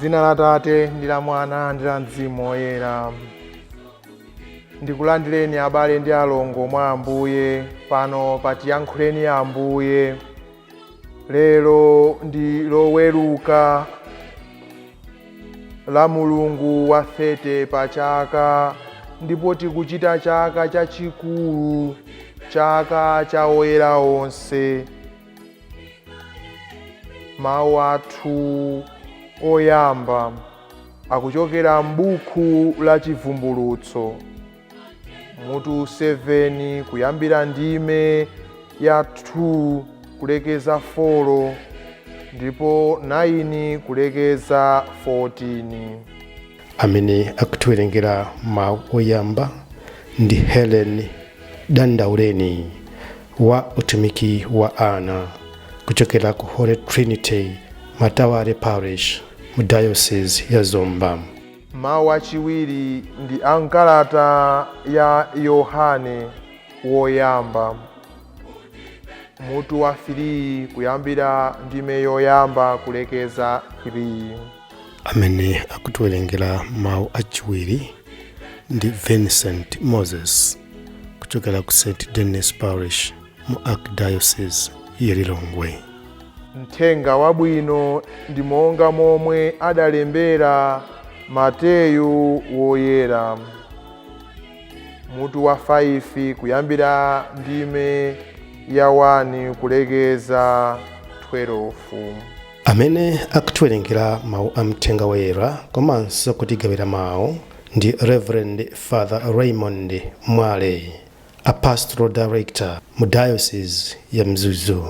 M'dzina la Tate ndi la Mwana ndi la Mzimu Woyera. Ndikulandireni abale ndi alongo mwa Ambuye, pano patiyankhuleni Ambuye. Lero ndi loweruka la Mulungu wa 30 pa chaka, ndipo tikuchita chaka chachikulu, chaka cha oyera onse. Mawu athu oyamba akuchokera m'buku la Chivumbulutso, mutu 7 kuyambira ndime ya 2 kulekeza 4 ndipo 9 kulekeza 14. Amene akutiwerengera mawu oyamba ndi Helen Dandauleni wa utumiki wa ana kuchokera ku Holy Trinity Matawale Parish mu Diocese ya Zomba. Mawu achiwiri ndi ankalata ya Yohane woyamba, mutu wa 3 kuyambira ndime yoyamba kulekeza 3. Amene akutiwerengera mawu achiwiri ndi Vincent Moses kuchokera ku St. Denis Parish mu Archdiocese ya Lilongwe. Mthenga wabwino ndi monga momwe adalembera Mateyu woyera, mutu wa 5 kuyambira ndime ya 1 kulekeza 12. Amene akutiwerengera mawu a mthenga woyera komanso kutigawira mawu ndi Reverend Father Raymond Mwale, a pastoral director mu Diocese ya Mzuzu.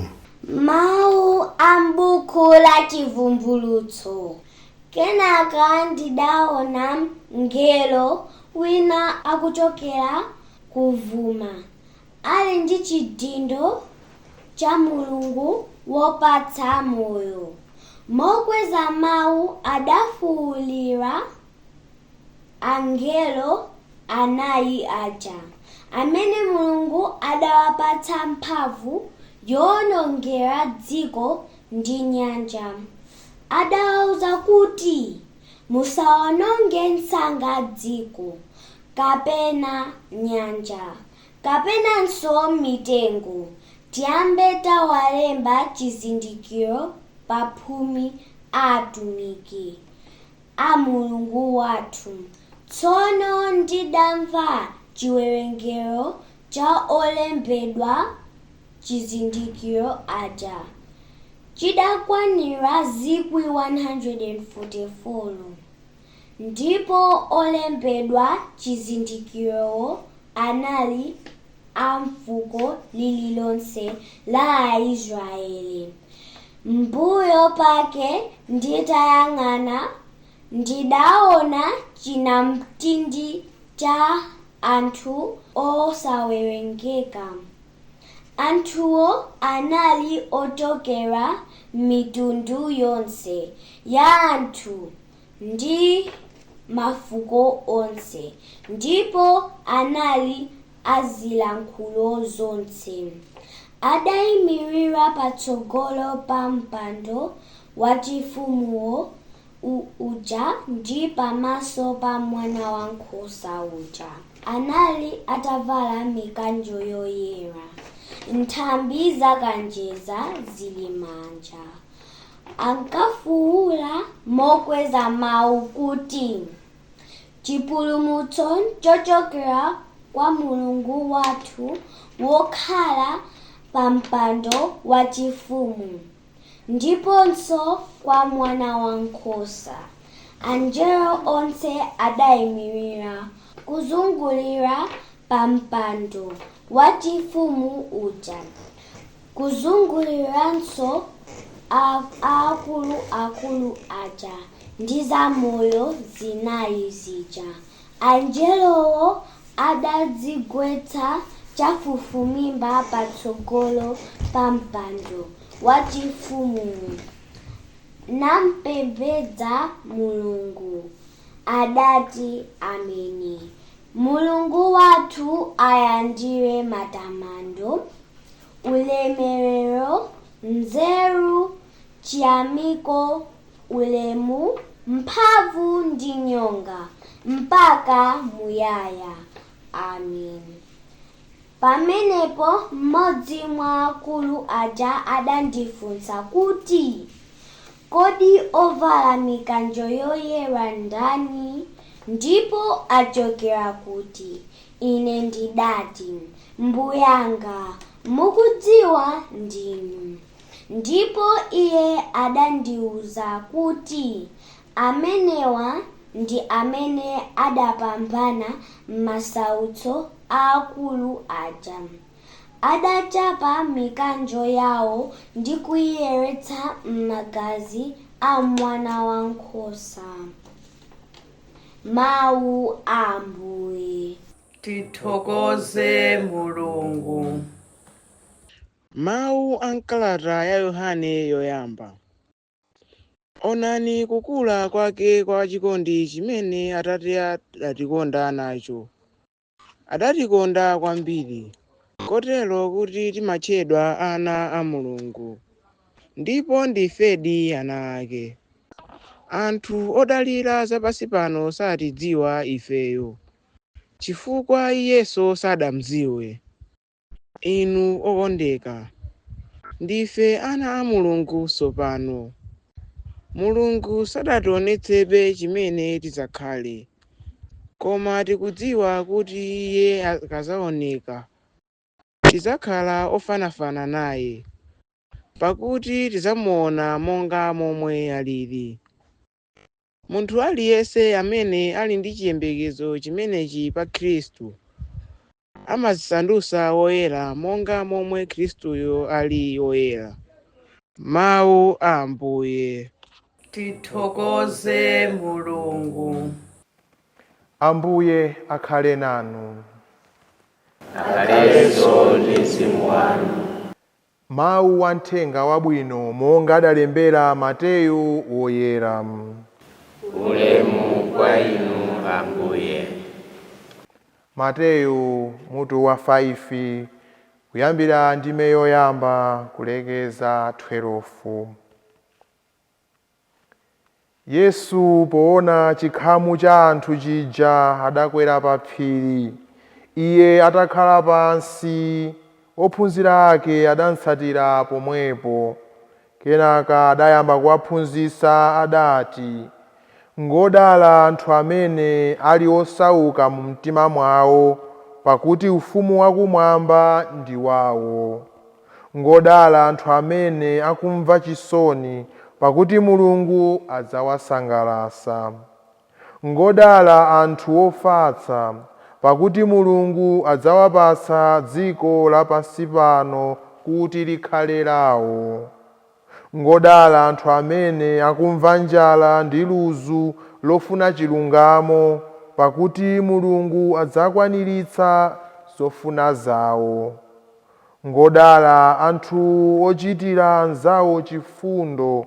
Mawu a m'buku la Chivumbulutso. Kenaka ndidaona mngelo wina akuchokera kuvuma, ali ndi chidindo cha Mulungu wopatsa moyo. Mokweza mawu adafuwulira angelo anayi aja, amene Mulungu adawapatsa mphamvu yowonongera dziko ndi nyanja. Adawauza kuti musawononge msanga dziko, kapena nyanja, kapenanso mitengo. Tiyambe tawalemba chizindikiro pa phumi atumiki a Mulungu wathu. Tsono ndidamva chiwerengero cha olembedwa chizindikiro aja chidakwanira 144, ndipo olembedwa chizindikiro anali a fuko lililonse la Aisraeli. Mbuyo pake nditayang'ana ndidaona chinamtindi cha anthu osawerengeka. Anthuwo anali ochokera mitundu yonse ya anthu ndi mafuko onse, ndipo anali azilankhulo zonse. Adayimirira patsogolo pa mpando wachifumuwo uja ndi pamaso pa mwana wankhosa uja. Anali atavala mikanjo yoyera, nthambi zakanjeza zili manja. Ankafuwula mokweza mawu kuti chipulumutso chochokera kwa Mulungu wathu wokhala pa mpando wachifumu, ndiponso kwa mwana wankhosa. Angelo onse adayimirira kuzungulira pa mpando wachifumu uja, kuzunguliranso akulu aja ndi zamoyo zinayi zija. Angelowo adadzigwetsa chafufumimba patsogolo pa mpando wachifumu nampembedza Mulungu. Adati ameni. Mulungu wathu ayandire matamando, ulemerero, nzeru, chiyamiko, ulemu mphamvu ndi nyonga mpaka muyaya. Amen. Pamenepo mmodzi mwa akulu aja adandifunsa kuti, kodi ovala mikanjo yoyera ndani ndipo achokera kuti? Ine ndidati, mbuyanga, mukudziwa ndinu. Ndipo iye adandiuza kuti amenewa ndi amene adapambana m'masautso aakulu aja. Adachapa mikanjo yawo ndi kuyiyeretsa m'magazi a Mwana Wankhosa. Mawu a Ambuye. Tithokoze Mulungu. Mawu a mkalata ya Yohane yoyamba. Onani kukula kwake kwa chikondi chimene Atate adatikonda nacho. Adatikonda kwambiri, kotero kuti timatchedwa ana a Mulungu, ndipo ndifedi ana ake. Anthu odalira zapansi pano satidziwa ifeyo, chifukwa iyenso sadamudziwe. Inu okondeka, ndife ana a Mulungu tsopano. Mulungu sadationetsebe chimene tidzakhale, koma tikudziwa kuti iye akadzaoneka tidzakhala ofanafana naye, pakuti tidzamuona monga momwe alili. Munthu aliyense amene ali ndi chiyembekezo chimenechi pa Khristu amadzisandutsa woyera monga momwe Khristuyo ali woyera. Mawu a Ambuye. Tithokoze Mulungu. Ambuye akhale nanu. Akhalenso ndi mzimu wanu. Mawu a Uthenga Wabwino monga adalembera Mateyu woyera. Ulemu kwa inu Ambuye. Mateyu mutu wa 5 kuyambira ndime yoyamba kulekeza 12. Yesu poona chikhamu cha anthu chija adakwera pa phiri. Iye atakhala pansi, ophunzira ake adamutsatira pomwepo. Kenaka adayamba kuwaphunzitsa adati, ngodala anthu amene ali osauka mu mtima mwawo, pakuti ufumu wakumwamba ndi wawo. Ngodala anthu amene akumva chisoni, pakuti Mulungu adzawasangalatsa. Ngodala anthu ofatsa, pakuti Mulungu adzawapatsa dziko lapansi pano kuti likhale lawo. Ngodala anthu amene akumva njala ndi ludzu lofuna chilungamo, pakuti Mulungu adzakwaniritsa zofuna zawo. Ngodala anthu ochitira anzawo chifundo,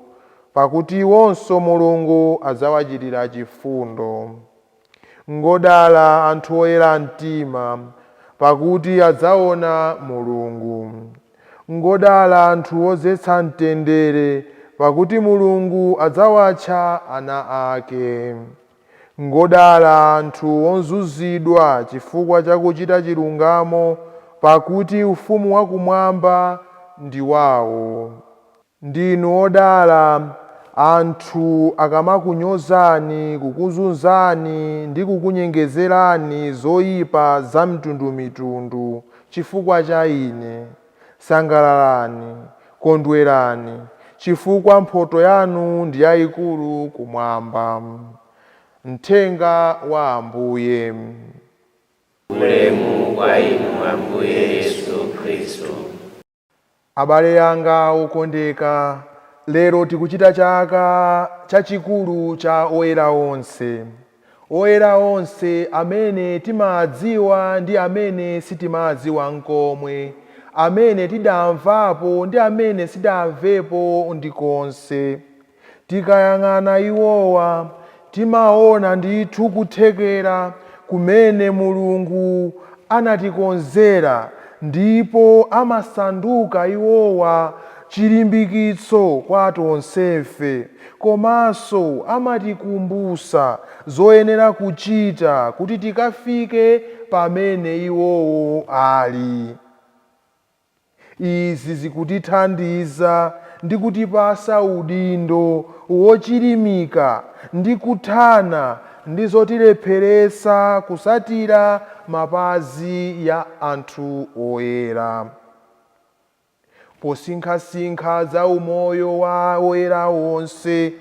pakuti iwonso Mulungu adzawachitira chifundo. Ngodala anthu oyera mtima, pakuti adzaona Mulungu. Ngodala anthu ozetsa mtendere, pakuti Mulungu adzawatcha ana ake. Ngodala anthu ozunzidwa chifukwa cha kuchita chilungamo, pakuti ufumu wakumwamba ndi wawo. Ndinu odala anthu akamakunyozani, kukuzunzani ndi kukunyengezerani zoyipa za mitundumitundu chifukwa cha Ine. Sangalalani, kondwerani, chifukwa mphotho yanu ndi yayikulu kumwamba. Uthenga wa Ambuye. Ulemu kwa inu Ambuye Yesu Khristu. Abale anga okondeka, lero tikuchita chaka chachikulu cha oyera onse. Oyera onse amene timadziwa ndi amene sitimadziwa nkomwe, amene tidamvapo ndi amene sidamvepo ndikonse. Tikayang'ana iwowa, timaona ndithu kuthekera kumene Mulungu anatikonzera, ndipo amasanduka iwowa chilimbikitso kwa tonsefe, komanso amatikumbusa zoyenera kuchita kuti tikafike pamene iwowo ali. Izi zikutithandiza ndi kutipasa udindo wochilimika ndi kuthana ndi zotilepheresa kusatira mapazi ya anthu oyera. Posinkhasinkha za umoyo wa oyera onse,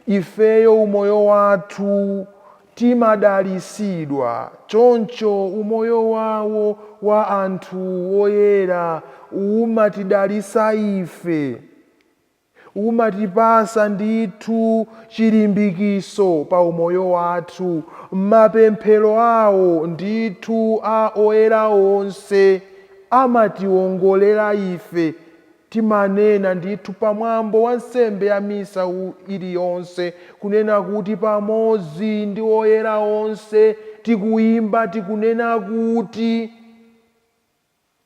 ifeyo umoyo wathu timadalisidwa, choncho umoyo wawo wa anthu oyera umatidalisa ife, umatipasa ndithu chilimbikiso pa umoyo wathu. Mapemphero awo ndithu a oyera onse amatiwongolera ife. Timanena ndithu pamwambo wa nsembe ya misa iliyonse kunena kuti pamodzi ndi oyera onse tikuyimba tikunena kuti,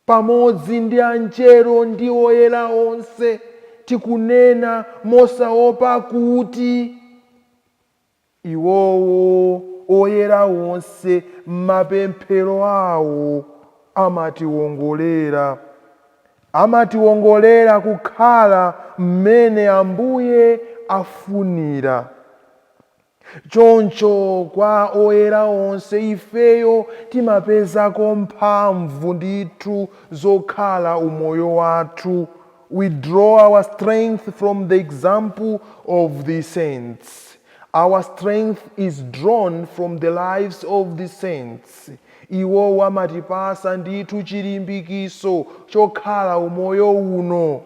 pamodzi ndi anjelo ndi oyera onse tikunena mosaopa kuti, iwowo oyera onse mapemphero awo amatiwongolera. Amatiwongolera kukhala mmene Ambuye afunira. Choncho kwa oyera onse ifeyo timapezako mphamvu ndithu zokhala umoyo wathu. We draw our strength from the example of the saints. Our strength is drawn from the lives of the saints. Iwo amatipasa ndithu chilimbikiso chokhala umoyo uno.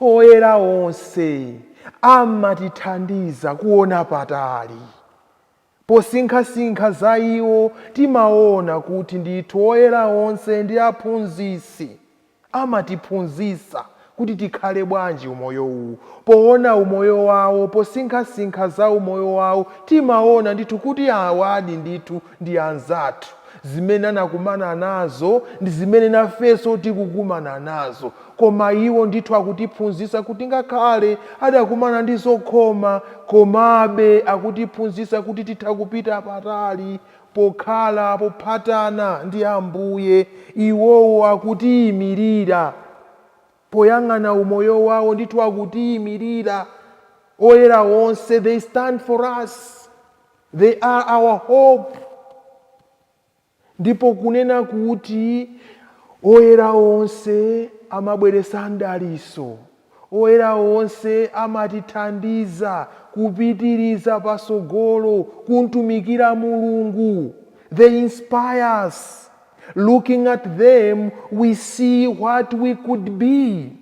Oyera onse amatithandiza kuona patali. Posinkhasinkha za iwo timaona kuti ndithu oyera onse ndi aphunzitsi amatiphunzitsa kuti tikhale bwanji umoyo uwu. Poona umoyo wawo, posinkhasinkha za umoyo wawo, timaona ndithu kuti awadi ndithu ndi anzathu. Zimene anakumana nazo ndi zimene nafenso tikukumana nazo. Koma iwo ndithu akutiphunzitsa kuti ngakhale adakumana ndi zokhoma, komabe akutiphunzitsa kuti titha kupita patali pokhala pophatana ndi Ambuye. Iwowo akutiyimirira. Poyang'ana umoyo wawo ndithu akutiyimirira. Oyera onse, they stand for us. They are our hope. Ndipo kunena kuti oyera onse amabweretsa mdalitso. Oyera onse amatithandiza kupitiriza pasogolo kuntumikira Mulungu. They inspire us. Looking at them, we see what we could be.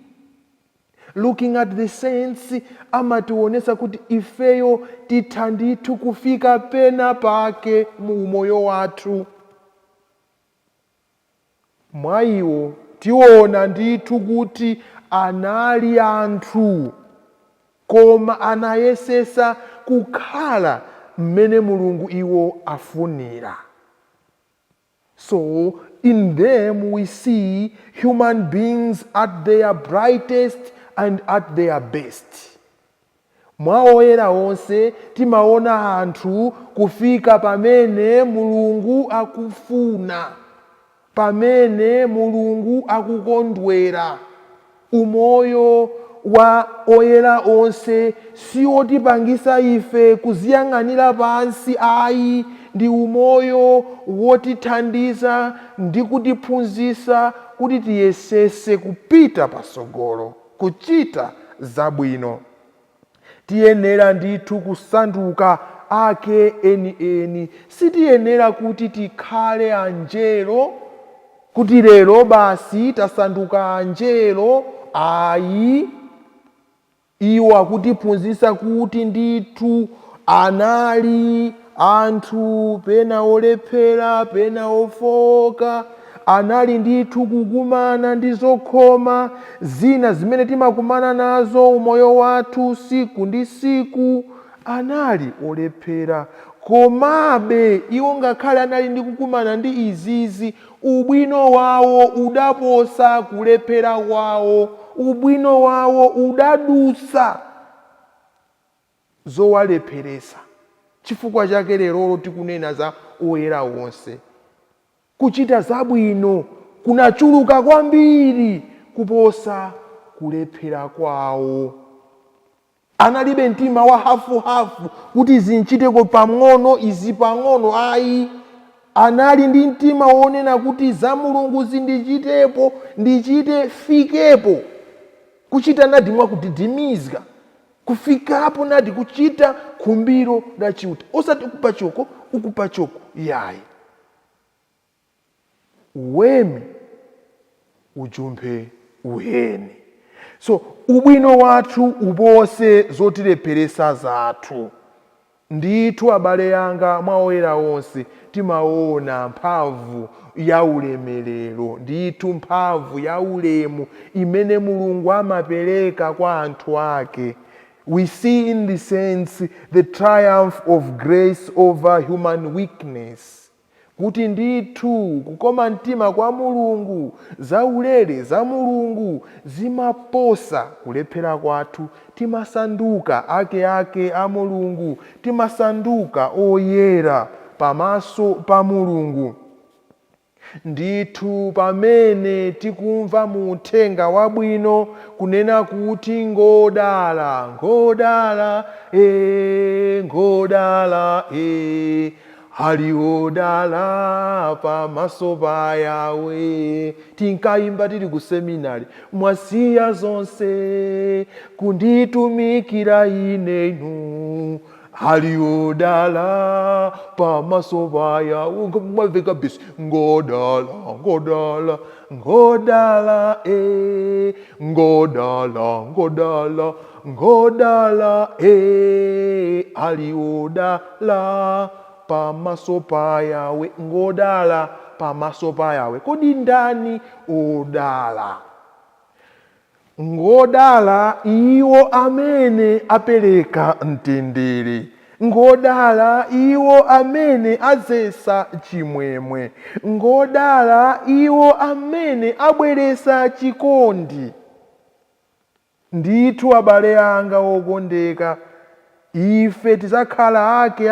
Looking at the saints, amatiwonesa kuti ifeyo titha ndithu kufika pena pake mu umoyo wathu. Mwa iwo tiona ndithu kuti anali anthu, koma anayesesa kukhala mmene Mulungu iwo afunira. So in them we see human beings at their brightest and at their best. Mwa oyera onse timaona anthu kufika pamene Mulungu akufuna, pamene Mulungu akukondwera. Umoyo wa oyera onse siwotipangisa ife kuziyang'anira pansi ayi, ndi umoyo wotithandiza ndi kutiphunzitsa kuti tiyesese kupita pasogolo, kuchita zabwino. Tiyenera ndithu kusanduka ake eni. Sitiyenera kuti tikhale anjelo, kuti lero basi tasanduka anjelo. Ayi, iwo akutiphunzitsa kuti ndithu anali anthu pena olephera, pena ofoka, anali ndithu kukumana ndi zokhoma zina zimene timakumana nazo umoyo wathu siku ndi siku. Anali olephera, komabe iwo ngakhale anali ndi kukumana ndi izizi, ubwino wawo udaposa kulephera kwawo. ubwino wawo udadusa zowalepheresa. Chifukwa chake lero tikunena za oyera onse. Kuchita zabwino kunachuluka kwambiri kuposa kulephera kwawo. Analibe mtima wa hafu-hafu kuti zinchiteko pang'ono izi pang'ono ayi. Anali ndi mtima wonena kuti za Mulungu zindichitepo, ndichite fikepo. Kuchita nadi mwakudidimizika, kufikapo nadi kuchita khumbiro la chiuta. Osati ukupa choko yayi. Uwemi ujumphe uheni. So ubwino wathu upose zotilepheresa zathu. Ndithu abale yanga mwa oyera onse timaona mphamvu ya ulemerero, ndithu mphamvu ya ulemu imene Mulungu amapereka kwa anthu ake. We see in the sense the triumph of grace over human weakness. Kuti ndithu kukoma mtima kwa Mulungu, zaulere za Mulungu zimaposa kulephera kwathu. Timasanduka ake a Mulungu, timasanduka oyera pamaso pa Mulungu. Ndithu pamene tikumva mu uthenga wabwino kunena kuti ngodala, ngodala, ngodala, ali odala pamaso pa Yawe. Tinkayimba tili ku seminari, mwasiya zonse kunditumikira inenu, ali odala pamaso pa Yawe. Mwaveka bisi, ngodala, ngodala, ngodala, ngodala, ngodala, ngodala, ali odala pamaso pa Yawe. Ngodala pamaso pa Yawe. Kodi ndani odala? Ngodala iwo amene apereka mtendere. Ngodala iwo amene azesa chimwemwe. Ngodala iwo amene abweresa chikondi. Ndithu abale anga okondeka, ife tizakhala ake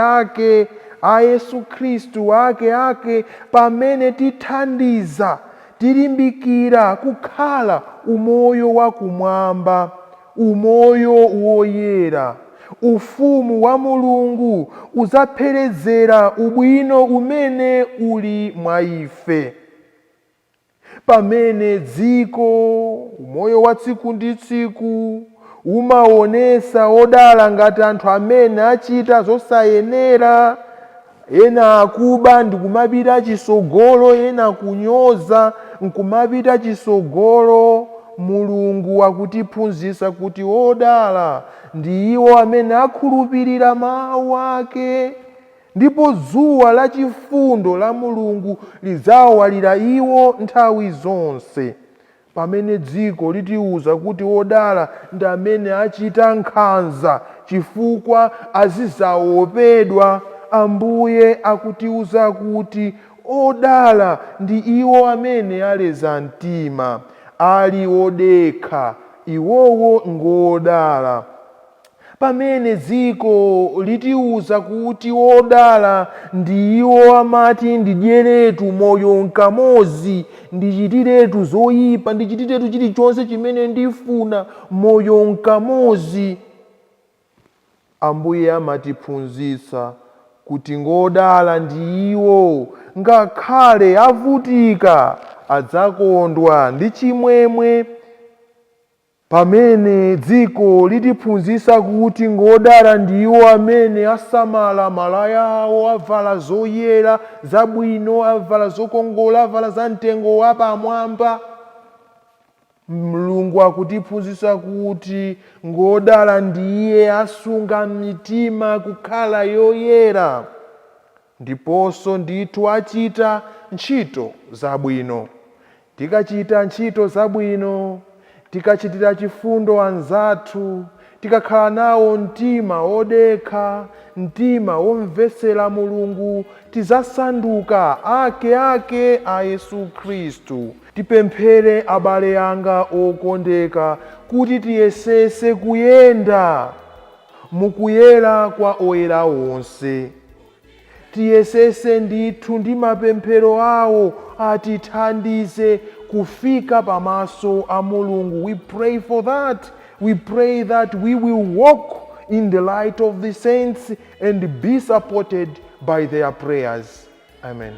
a Yesu Khristu ake pamene tithandiza, tilimbikira kukhala umoyo wakumwamba, umoyo woyera. Ufumu wa Mulungu uzapherezera ubwino umene uli mwa ife. Pamene dziko, umoyo wa tsiku ndi tsiku, umaonesa odala ngati anthu amene achita zosayenera, ena akuba ndikumapita chisogolo, ena kunyoza nkumapita chisogolo. Mulungu akutiphunzitsa kuti odala ndi iwo amene akhulupirira mawu ake, ndipo dzuwa la chifundo la Mulungu lidzawalira iwo nthawi zonse. Pamene dziko litiuza kuti odala ndi amene achita nkhanza chifukwa azidzaopedwa, Ambuye akutiuza kuti odala ndi iwo amene aleza mtima, ali odekha, iwowo ngodala. Pamene dziko litiuza kuti odala ndi iwo amati ndidyeretu moyo nkamozi, ndichitiretu zoyipa, ndichitiretu chilichonse chimene ndifuna moyo nkamozi, Ambuye amatiphunzitsa kuti ngodala ndi iwo ngakhale avutika adzakondwa ndi chimwemwe. Pamene dziko litiphunzitsa kuti ngodala ndi iwo amene asamala malaya awo, avala zoyera zabwino, avala zokongola, avala za mtengo wapamwamba, Mulungu akutiphunzitsa kuti ngodala ndiye asunga mitima kukhala yoyera, ndiponso ndithu achita ntchito zabwino. Tikachita ntchito zabwino, tikachitira chifundo anzathu, tikakhala nawo mtima wodekha, mtima womvesera Mulungu, tizasanduka ake a Yesu Khristu. Tipemphere abale anga okondeka kuti tiyesese kuyenda mukuyera kwa oyera onse. Tiyesese ndithu ndi mapemphero awo atithandize kufika pamaso a Mulungu. We pray for that. We pray that we will walk in the light of the saints and be supported by their prayers. Amen.